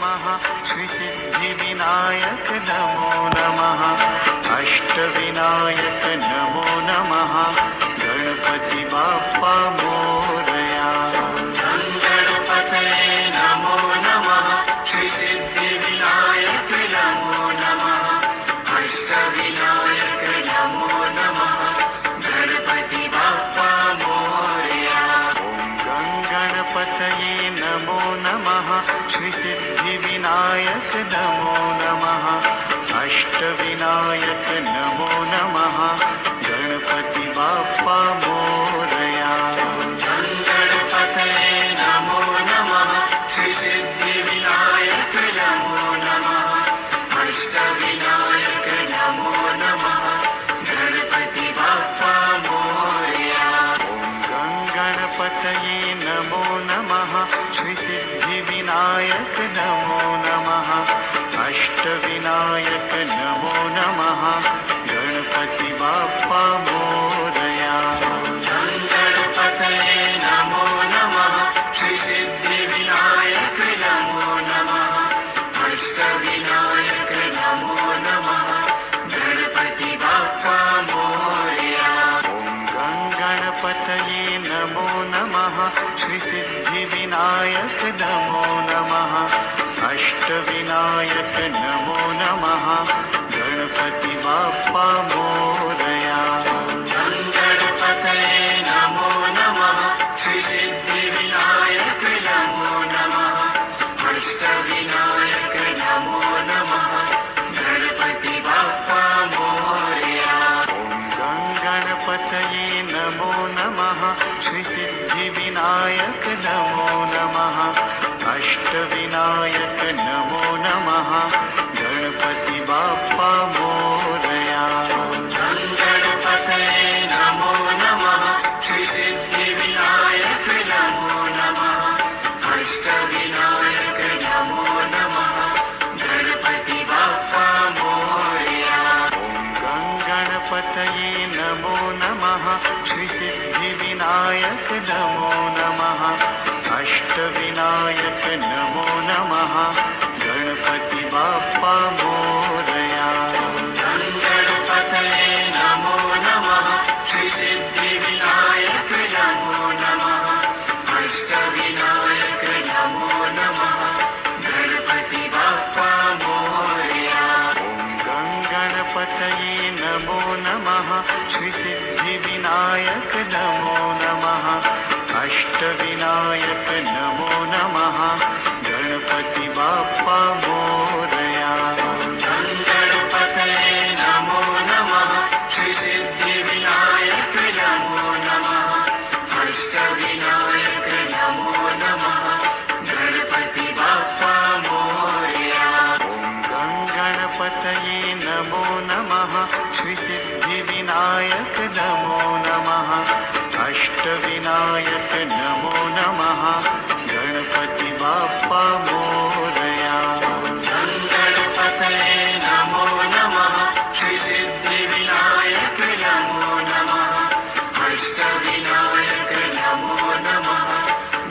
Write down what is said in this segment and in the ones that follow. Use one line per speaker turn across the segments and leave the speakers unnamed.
नमः श्रीसिद्धिविनायक नमो नमः अष्टविनायक नमो नमः गणपति बाप्पा मोरया गणपतये नमो नमः श्रीसिद्धिविनायक नमो नमः अष्टविनायक नमो नमः गणपति बाप्पा मोरया ॐ गणपतये नमो नमः श्रीसिद्धिविनायक नमो नमः अष्टविनायक नमो नमः गणपति बाप्पा मोरया गणपतये नमो नमः श्रीसिद्धिविनायक नमो नमः अष्टविनायक नमो नमः गणपति बाप्पा मोरया ॐ गणपतये नमो नमः श्रीसिद्धिविनायक नमो नमः अष्टविनायक नमो नमः गणपति बाप्पा मोरया गणपतये नमो नमः श्रीसिद्धिविनायक नमो नमः अष्टविनायक नमो नमः गणपति बाप्पा मोरया ॐ गणपतये नमो नमः श्रीसिद्धिविनायक नमो नमः अष्टविनायक नमो नमः गणपति बाप्पा मोरया गणपतये नमो नमः श्रीसिद्धिविनायक नमो नमः अष्टविनायक नमो नमः गणपति बाप्पा मोरया ॐ गणपतये नमो नमः श्रीसिद्धिविनायक नमो नमः अष्टविनायक नमो नमः गणपति बाप्पा मोरया गणपतये नमो नमः श्रीसिद्धिविनायक नमो नमः अष्टविनायक नमो नमः गणपति बाप्पा मोरया ॐ गणपतये नमो नमः श्रीसिद्धिविनायक नमो नमः अष्टविनायक नमो नमः गणपति बाप्पा मोरया गणपतये नमो नमः श्रीसिद्धिविनायक नमो नमः अष्टविनायक नमो नमः गणपति बाप्पा मोरया ॐ गणपतये नमो नमः श्रीसिद्धिविनायक नमो नमः अष्टविनायक नमो नमः गणपति बाप्पा मोरया गणपतये नमो नमः श्रीसिद्धिविनायक नमो नमः अष्टविनायक नमो नमः गणपति बाप्पा मोरया ॐ गणपतये नमो नमः श्रीसिद्धिविनायक नमो नमः अष्टविनायक नमो नमः गणपति बाप्पा मोरया गणपतये नमो नमः श्रीसिद्धिविनायक नमो नमः अष्टविनायक नमो नमः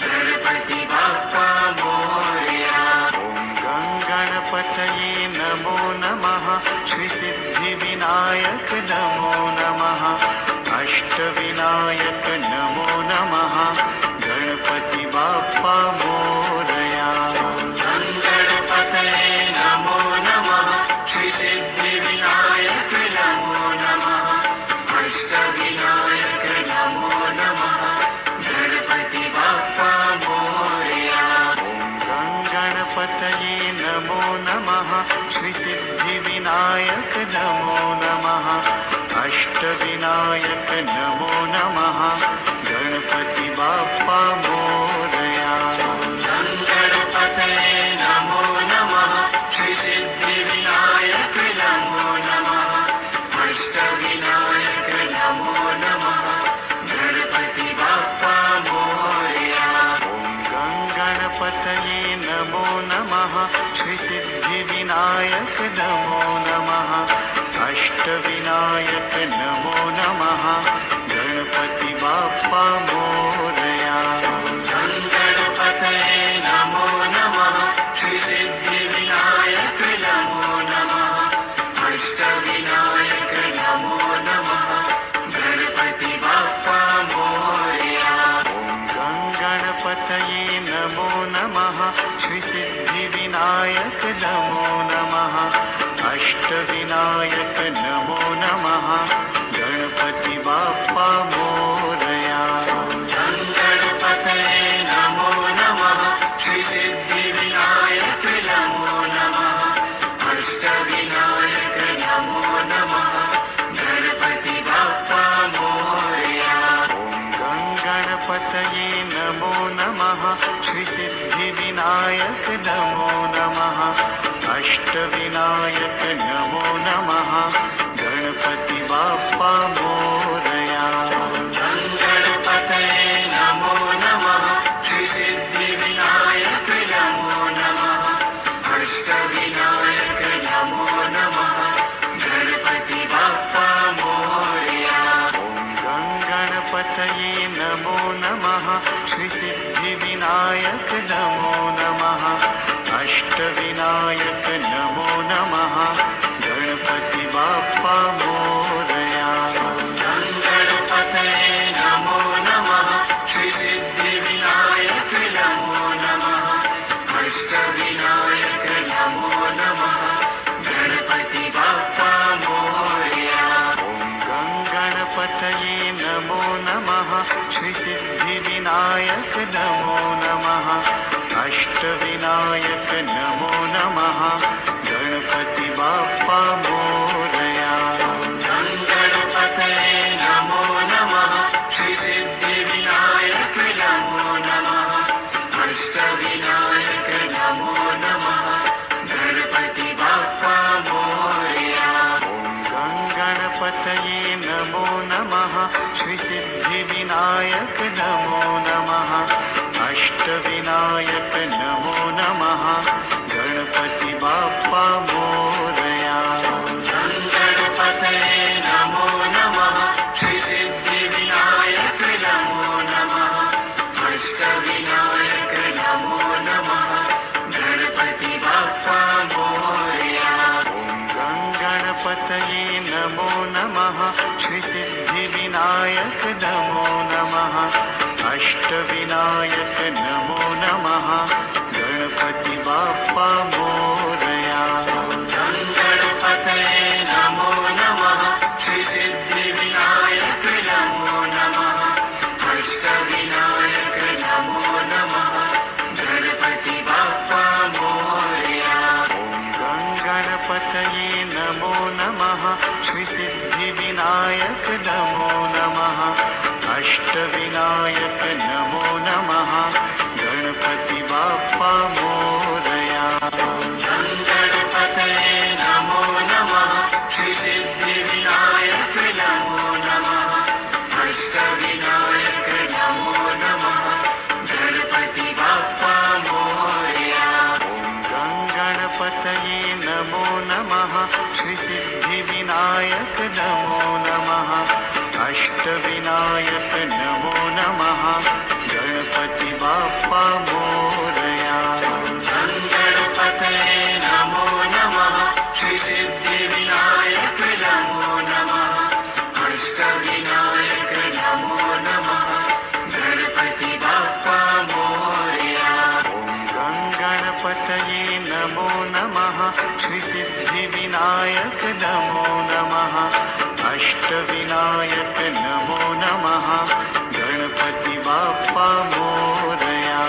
गणपति बाप्पा मोरया ॐ गणपतये नमो नमः श्रीसिद्धिविनायक नमो नमः अष्टविनायक नमो नमः गणपति बाप्पा मोरया गणपतये नमो नमः श्रीसिद्धिविनायक नमो नमः अष्टविनायक नमो नमः गणपति बाप्पा मोरया ॐ गणपतये नमो नमः श्रीसिद्धिविनायक नमो नमः अष्टविनायक नमो नमः गणपति बाप्पा मोरया गणपतये नमो नमः श्रीसिद्धिविनायक नमो नमः अष्टविनायक नमो नमः गणपति बाप्पा मोरया ॐ गणपतये नमो नमः श्रीसिद्धिविनायक नमो नमः अष्टविनायक नमो नमः गणपति बाप्पा मोरया गणपतये नमो नमः श्रीसिद्धि सिद्धिविनायक नमो नमः अष्टविनायक नमो नमः गणपति बाप्पा मोरया
गणपतये नमो नमः श्री सिद्धिविनायक नमो नमः अष्टविनायक नमो नमः गणपति बाप्पा मोरया
ॐ गणपतये नमो नमः श्री सिद्धिविनायक नमो नमः अष्टविनायक नमो नमः गणपति बाप्पा मोरया
गणपतये नमो नमः श्री सिद्धिविनायक नमो नमः अष्टविनायक नमो नमः गणपति बाप्पा मोरया
ॐ गणपतये नमो नमः श्री सिद्धिविनायक नमो नमः अष्टविनायक नमो नमः गणपति बाप्पा मोरया
गणपतये नमो नमः श्री सिद्धिविनायक नमो नमः अष्टविनायक नमो नमः गणपति बाप्पा मोरया
ॐ गणपतये नमो नमः श्री सिद्धिविनायक नमो नमः अष्टविनायक नमो नमः गणपति बाप्पा मोरया
गणपतये नमो नमः श्री सिद्धिविनायक नमो नमः अष्टविनायक नमो नमः गणपति बाप्पा मोरया
ॐ गणपतये नमो नमः श्री सिद्धिविनायक नमो नमः अष्टविनायक नमो नमः गणपति बाप्पा मोरया
गणपतये नमो नमः श्री सिद्धिविनायक नमो नमः अष्टविनायक नमो नमः गणपति बाप्पा मोरया
ॐ गणपतये नमो नमः श्री सिद्धिविनायक नमो नमः अष्टविनायक नमो नमः गणपति बाप्पा मोरया
गणपतये नमो नमः श्री सिद्धिविनायक नमो नमः अष्टविनायक नमो नमः गणपति बाप्पा मोरया
ॐ गणपतये नमो नमः श्री सिद्धिविनायक नमो नमः अष्टविनायक नमो नमः गणपति बाप्पा मोरया
गणपतये नमो नमः श्री सिद्धिविनायक नमो नमः अष्टविनायक नमो नमः गणपति बाप्पा मोरया
ॐ गणपतये नमो नमः श्री सिद्धिविनायक नमो नमः अष्टविनायक नमो नमः गणपति बाप्पा मोरया
गणपतये नमो नमः श्री सिद्धिविनायक नमो नमः अष्टविनायक नमो नमः गणपति बाप्पा मोरया
ॐ गणपतये नमो नमः श्री सिद्धिविनायक नमो नमः अष्टविनायक नमो नमः गणपति बाप्पा मोरया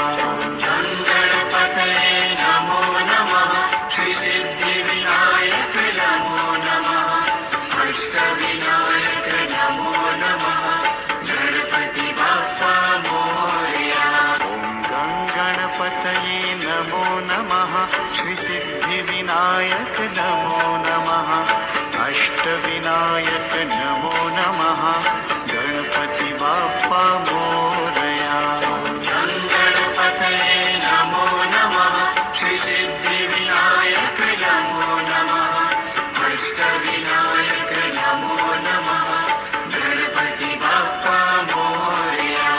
गणपतये नमो नमः श्री सिद्धिविनायक नमो नमः अष्टविनायक नमो नमः गणपति बाप्पा मोरया
ॐ गणपतये नमो नमः श्री सिद्धिविनायक नमो नमः अष्टविनायक नमो नमः गणपति बाप्पा मोरया
गणपतये नमो नमः श्री सिद्धिविनायक नमो नमः अष्टविनायक नमो नमः गणपति बाप्पा मोरया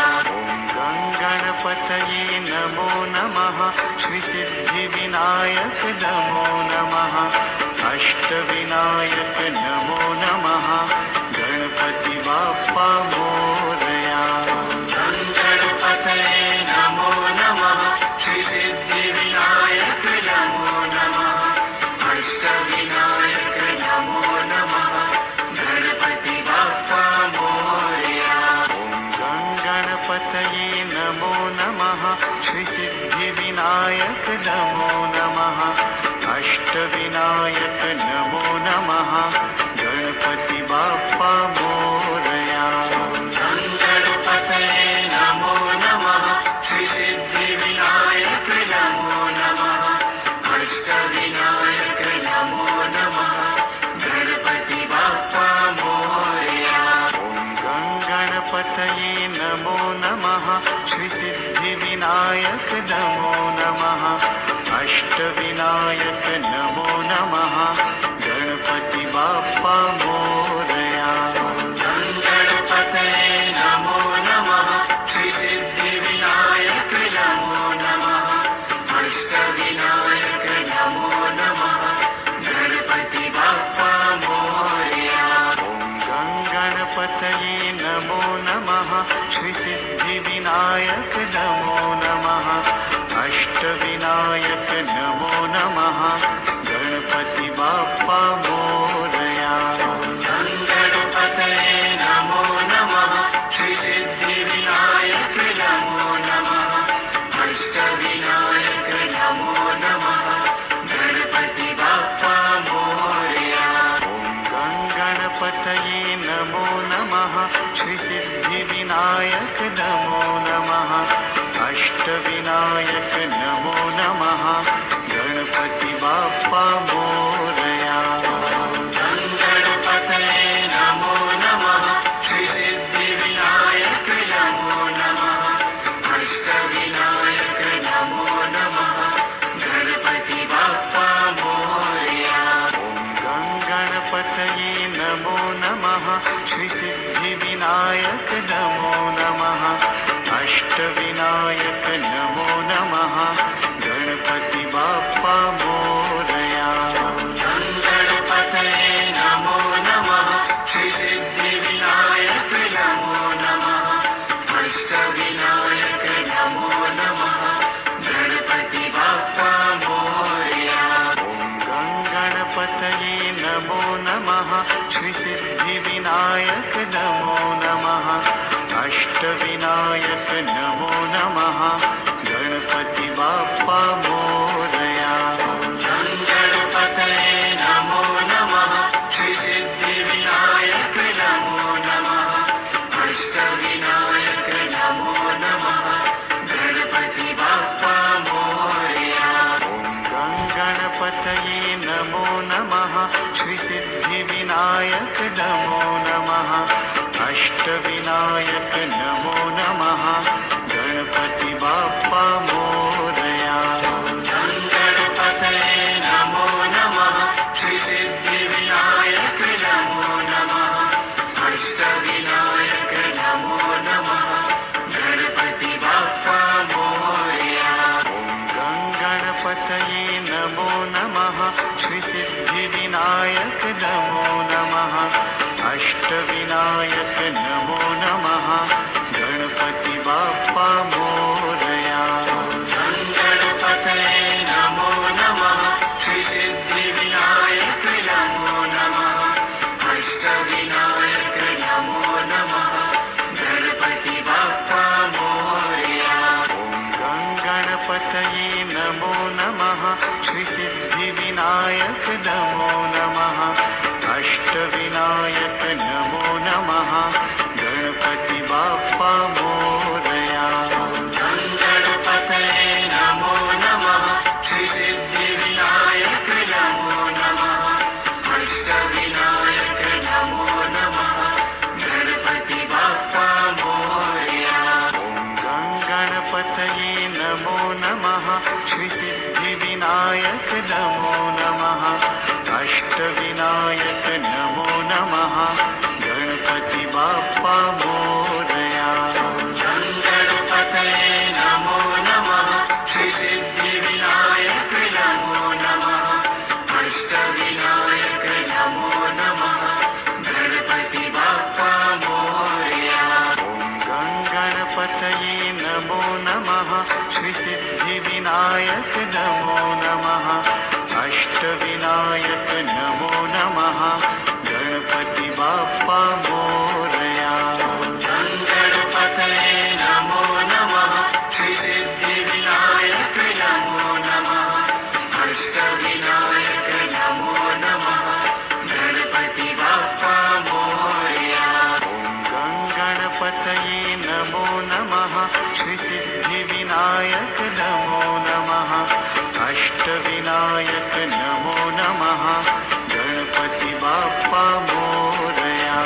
ॐ गणपतये नमो नमः श्री सिद्धिविनायक नमो नमः अष्टविनायक नमो नमः गणपति बाप्पा मोरया
गणपतये नमो नमः श्री सिद्धिविनायक
अष्टविनायक नमो नमः गणपति बाप्पा मोरया
गणपतये नमो नमः श्री सिद्धिविनायक नमो नमः अष्टविनायक नमो नमः गणपति बाप्पा मोरया
ॐ गणपतये नमो नमः श्री सिद्धिविनायक नमो नमः अष्टविनायक नमो नमः गणपति बाप्पा मोरया
गणपतये नमो नमः श्री सिद्धिविनायक नमो नमः अष्टविनायक नमो नमः गणपति बाप्पा मोरया
ॐ गणपतये नमो नमः श्री सिद्धिविनायक नमो नमः अष्टविनायक नमो नमः गणपति बाप्पा मोरया
गणपतये नमो नमः श्री सिद्धिविनायक नमो नमः अष्टविनायक नमो नमः गणपति बाप्पा मोरया
ॐ गणपतये नमो नमः श्री सिद्धिविनायक नमो नमः अष्टविनायक नमो नमः गणपति बाप्पा मोरया
गणपतये नमो नमः श्री सिद्धिविनायक नमो नमः अष्टविनायक नमो नमः गणपति बाप्पा मोरया
ॐ गणपतये नमो नमः श्री सिद्धिविनायक नमो नमः अष्टविनायक नमो नमः गणपति बाप्पा मोरया
गणपतये नमो नमः श्री सिद्धिविनायक नमो नमः अष्टविनायक नमो नमः गणपति बाप्पा मोरया
ॐ गणपतये नमो नमः श्री सिद्धिविनायक नमो नमः अष्टविनायक नमो नमः गणपति बाप्पा मोरया
गणपतये नमो नमः श्री सिद्धिविनायक नमो नमः अष्टविनायक नमो नमः गणपति बाप्पा मोरया
ॐ गणपतये नमो नमः श्री सिद्धिविनायक नमो नमः अष्टविनायक नमो नमः गणपति बाप्पा मोरया
गणपतये नमो नमः श्री सिद्धिविनायक नमो नमः अष्टविनायक नमो नमः गणपति बाप्पा मोरया
ॐ गणपतये नमो नमः श्री सिद्धिविनायक नमो नमः अष्टविनायक नमो नमः गणपति बाप्पा मोरया
गणपतये नमो नमः श्री सिद्धिविनायक नमो नमः अष्टविनायक नमो नमः गणपति बाप्पा मोरया
ॐ गणपतये नमो नमः श्री सिद्धिविनायक नमो नमः अष्टविनायक नमो नमः गणपति बाप्पा मोरया
गणपतये नमो नमः श्री सिद्धिविनायक नमो नमः अष्टविनायक नमो नमः गणपति बाप्पा मोरया
ॐ गणपतये नमो नमः श्री सिद्धिविनायक नमो नमः अष्टविनायक नमो नमः गणपति बाप्पा मोरया
गणपतये नमो नमः श्री सिद्धिविनायक नमो नमः अष्टविनायक नमो नमः गणपति बाप्पा मोरया
ॐ गणपतये नमो नमः श्री सिद्धिविनायक नमो नमः सिद्धिविनायक नमो नमः गणपति बाप्पा मोरया।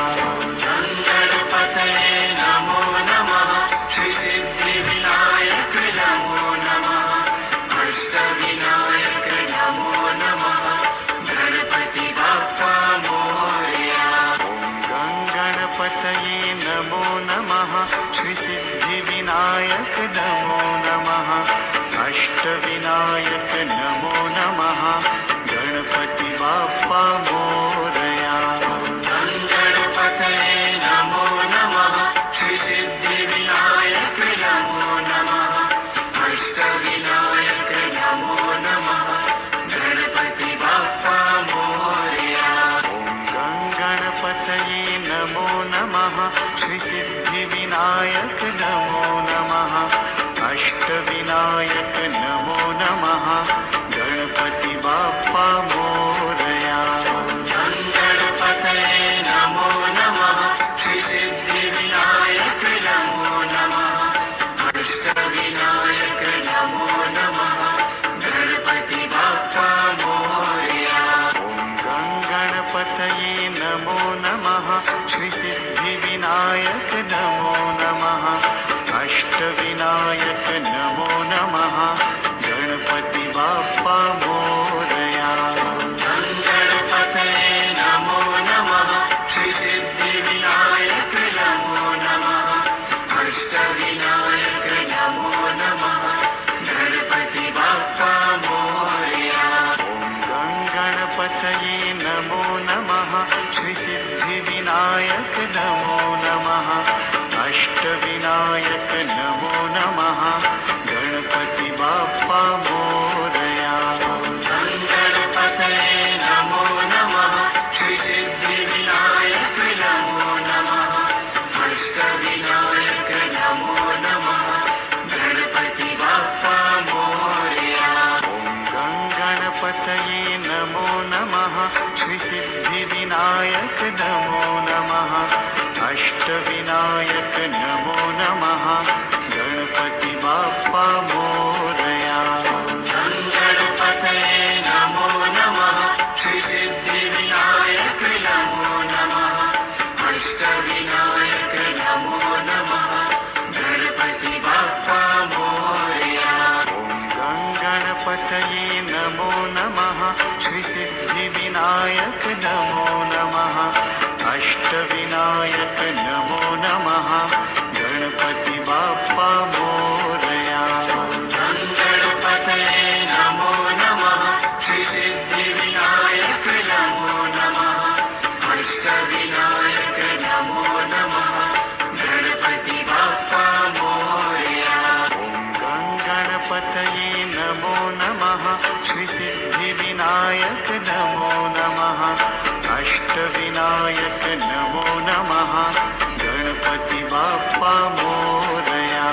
गणपतये नमो नमः श्री सिद्धिविनायक नमो नमः अष्टविनायक नमो नमः गणपति बाप्पा मोरया।
ॐ गणपतये नमो नमः श्री सिद्धिविनायक नमो नमः अष्टविनायक नमो नमः गणपति बाप्पा मोरया।
गणपतये नमो नमः श्री सिद्धिविनायक नमो नमः अष्टविनायक नमो नमः गणपति बाप्पा मोरया।
ॐ गणपतये नमो नमः श्री सिद्धिविनायक नमो नमः अष्टविनायक नमो नमः गणपति बाप्पा मोरया।
गणपतये नमो नमः श्री सिद्धिविनायक नमो नमः अष्टविनायक नमो नमः गणपति बाप्पा मोरया।
ॐ गणपतये नमो नमः श्री सिद्धिविनायक नमो नमः अष्टविनायक नमो नमः गणपति बाप्पा मोरया।
गणपतये नमो नमः श्री सिद्धिविनायक नमो नमः अष्टविनायक नमो नमः गणपति बाप्पा मोरया।
ॐ गणपतये नमो नमः श्री सिद्धिविनायक नमो नमः अष्टविनायक नमो नमः गणपति बाप्पा मोरया।
गणपतये नमो नमः श्री सिद्धिविनायक नमो नमः अष्टविनायक नमो नमः गणपति बाप्पा मोरया।
ॐ गणपतये नमो नमः श्री सिद्धिविनायक नमो नमः अष्टविनायक नमो नमः गणपति बाप्पा मोरया।
गणपतये नमो नमः श्री सिद्धिविनायक नमो नमः अष्टविनायक नमो नमः गणपति बाप्पा मोरया।
ॐ गणपतये नमो नमः श्री सिद्धिविनायक नमो नमः अष्टविनायक नमो नमः गणपति बाप्पा मोरया।
गणपतये नमो नमः श्री सिद्धिविनायक नमो नमः अष्टविनायक नमो नमः गणपति बाप्पा मोरया।
ॐ गणपतये नमो नमः श्री सिद्धिविनायक नमो नमः अष्टविनायक नमो नमः गणपति बाप्पा मोरया।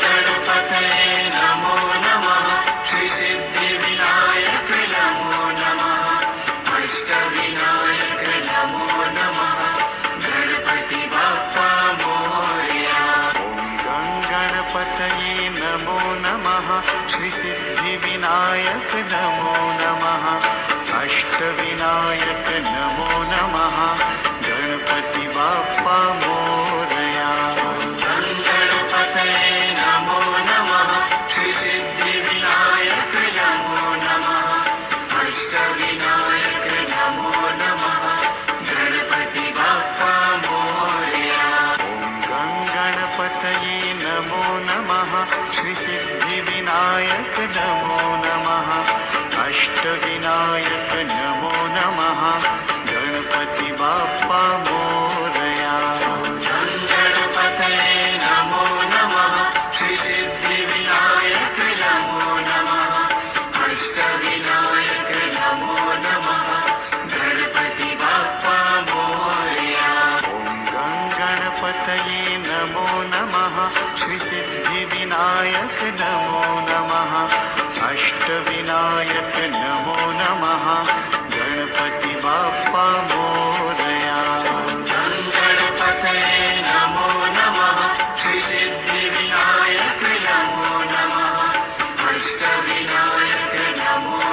गणपतये नमो नमः श्री सिद्धिविनायक नमो नमः अष्टविनायक नमो नमः गणपति बाप्पा मोरया।
ॐ गणपतये नमो नमः श्री सिद्धिविनायक नमो नमः अष्टविनायक नमो नमः गणपति बाप्पा मोरया।
गणपतये नमो नमः श्री सिद्धिविनायक नमो नमः अष्टविनायक नमो नमः गणपति बाप्पा मोरया।
ॐ गणपतये नमो नमः श्री सिद्धिविनायक नमो नमः अष्टविनायक नमो नमः गणपति बाप्पा मोरया।
गणपतये नमो नमः श्री सिद्धिविनायक नमो नमः अष्टविनायक नमो नमः गणपति बाप्पा मोरया।
ॐ गणपतये नमो नमः श्री सिद्धिविनायक नमो नमः अष्टविनायक नमो नमः गणपति बाप्पा मोरया।
गणपतये नमो नमः श्री सिद्धिविनायक नमो नमः अष्टविनायक नमो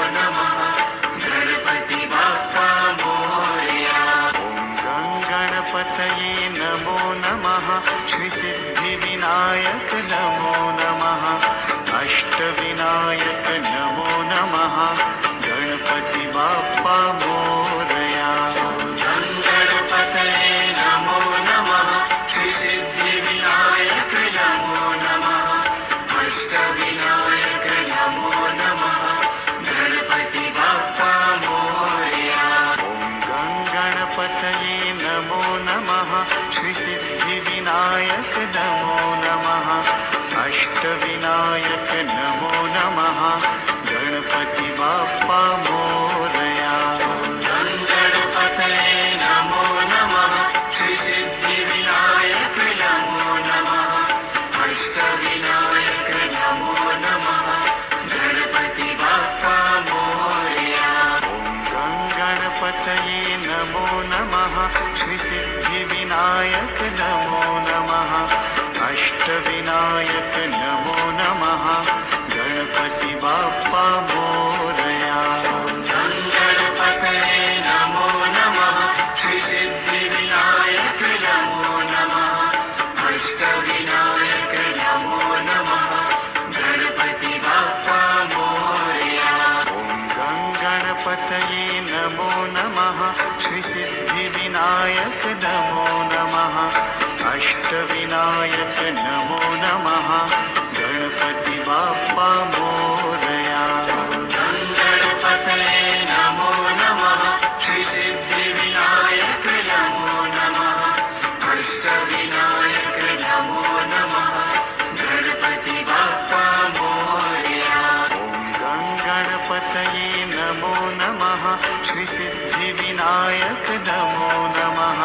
बाप्पा मोरया।
गणपतये नमो नमः, श्री सिद्धिविनायक नमो नमः, अष्टविनायक नमो नमः, गणपति बाप्पा मोरया।
गणपतये नमो नमः, श्री सिद्धिविनायक नमो नमः, अष्टविनायक नमो नमः, गणपति बाप्पा मोरया।
गणपतये नमो नमः, श्री सिद्धिविनायक नमो नमः, अष्टविनायक नमो नमः, गणपति बाप्पा मोरया।
गणपतये नमो नमः, श्री सिद्धिविनायक नमो नमः, अष्टविनायक नमो नमः, गणपति बाप्पा मोरया।
गणपतये नमो नमः, श्री सिद्धिविनायक नमो नमः, अष्टविनायक नमो नमः, गणपति बाप्पा मोरया।
गणपतये नमो नमः, श्री सिद्धिविनायक नमो नमः,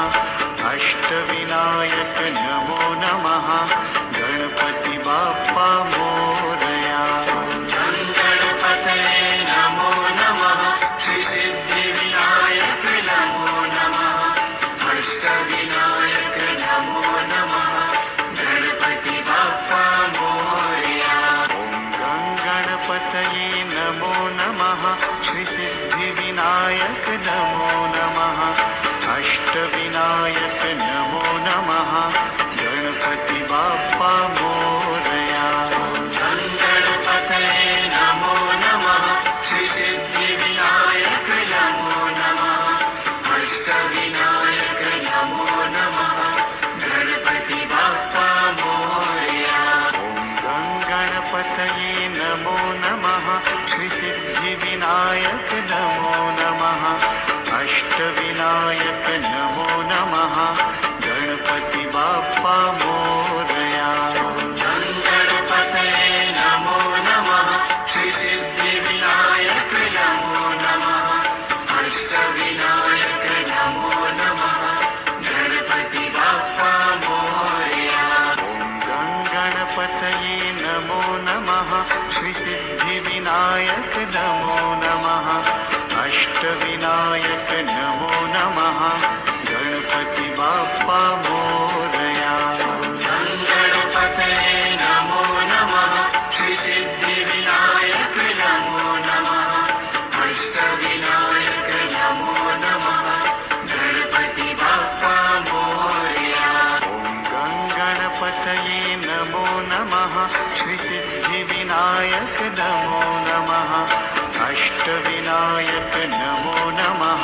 अष्टविनायक नमो नमः, गणपति बाप्पा मोरया।
गणपतये नमो नमः, श्री सिद्धिविनायक नमो नमः, अष्टविनायक नमो नमः, गणपति बाप्पा मोरया।
गणपतये नमो नमः, श्री सिद्धिविनायक नमो नमः, अष्टविनायक नमो नमः, गणपति बाप्पा मोरया।
गणपतये नमो नमः, श्री सिद्धिविनायक नमो नमः, अष्टविनायक नमो नमः, गणपति बाप्पा मोरया।
गणपतये नमो नमः, श्री सिद्धिविनायक नमो नमः, अष्टविनायक नमो नमः, गणपति बाप्पा मोरया।
गणपतये नमो नमः, श्री सिद्धिविनायक नमो नमः, अष्टविनायक नमो नमः, गणपति बाप्पा मोरया।
गणपतये नमो नमः, श्री सिद्धिविनायक नमो नमः, अष्टविनायक नमो नमः, गणपति बाप्पा मोरया।
गणपतये नमो नमः, श्री सिद्धिविनायक नमो नमः, अष्टविनायक नमो नमः, गणपति बाप्पा मोरया।
गणपतये नमो नमः, श्री सिद्धिविनायक नमो नमः, अष्टविनायक नमो नमः,